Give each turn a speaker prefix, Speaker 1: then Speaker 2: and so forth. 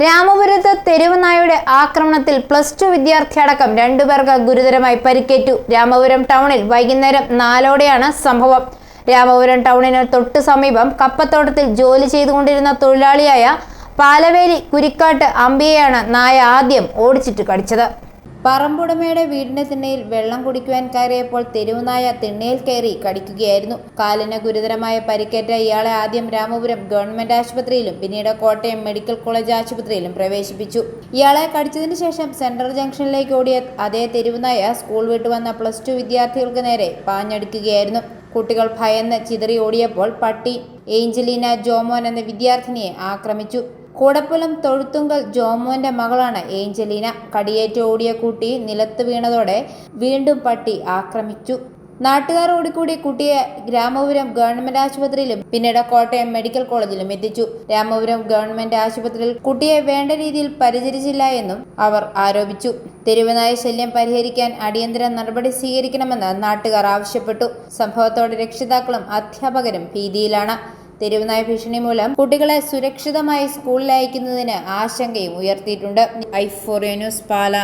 Speaker 1: രാമപുരത്ത് തെരുവുനായയുടെ ആക്രമണത്തിൽ +2 വിദ്യാർത്ഥിയടക്കം 2 പേർക്ക് ഗുരുതരമായി പരിക്കേറ്റു. രാമപുരം ടൗണിൽ വൈകുന്നേരം 4ഓടെയാണ് സംഭവം. രാമപുരം ടൗണിന് തൊട്ടു സമീപം കപ്പത്തോട്ടത്തിൽ ജോലി ചെയ്തുകൊണ്ടിരുന്ന തൊഴിലാളിയായ പാലവേലി കുരിക്കാട്ട് അമ്പിയെയാണ് നായ ആദ്യം ഓടിച്ചിട്ട് കടിച്ചത്. പറമ്പുടമയുടെ വീടിന്റെ തിണ്ണയിൽ വെള്ളം കുടിക്കുവാൻ കയറിയപ്പോൾ തെരുവുനായ തിണ്ണയിൽ കയറി കടിക്കുകയായിരുന്നു. കാലിന് ഗുരുതരമായ പരിക്കേറ്റ ഇയാളെ ആദ്യം രാമപുരം ഗവൺമെന്റ് ആശുപത്രിയിലും പിന്നീട് കോട്ടയം മെഡിക്കൽ കോളേജ് ആശുപത്രിയിലും പ്രവേശിപ്പിച്ചു. ഇയാളെ കടിച്ചതിന് ശേഷം സെൻട്രൽ ജംഗ്ഷനിലേക്ക് ഓടിയ അതേ തെരുവുനായ സ്കൂൾ വിട്ടു വന്ന +2 വിദ്യാർത്ഥികൾക്ക് നേരെ പാഞ്ഞടിക്കുകയായിരുന്നു. കുട്ടികൾ ഭയന്ന് ചിതറി ഓടിയപ്പോൾ പട്ടി ഏഞ്ചലീന ജോമോൻ എന്ന വിദ്യാർത്ഥിനിയെ ആക്രമിച്ചു. കൂടപ്പുലം തൊഴുത്തുങ്കൽ ജോമോന്റെ മകളാണ് ഏഞ്ചലീന. കടിയേറ്റ് ഓടിയ കുട്ടി നിലത്ത് വീണതോടെ വീണ്ടും പട്ടി ആക്രമിച്ചു. നാട്ടുകാർ ഓടിക്കൂടി കുട്ടിയെ രാമപുരം ഗവൺമെന്റ് ആശുപത്രിയിലും പിന്നീട് കോട്ടയം മെഡിക്കൽ കോളേജിലും എത്തിച്ചു. രാമപുരം ഗവൺമെന്റ് ആശുപത്രിയിൽ കുട്ടിയെ വേണ്ട രീതിയിൽ പരിചരിച്ചില്ല എന്നും അവർ ആരോപിച്ചു. തെരുവുനായ ശല്യം പരിഹരിക്കാൻ അടിയന്തര നടപടി സ്വീകരിക്കണമെന്ന് നാട്ടുകാർ ആവശ്യപ്പെട്ടു. സംഭവത്തോടെ രക്ഷിതാക്കളും അധ്യാപകരും ഭീതിയിലാണ്. തെരുവുനായ ഭീഷണി മൂലം കുട്ടികളെ സുരക്ഷിതമായി സ്കൂളിൽ അയക്കുന്നതിന് ആശങ്കയും ഉയർത്തിയിട്ടുണ്ട്. i4 ന്യൂസ് പാല.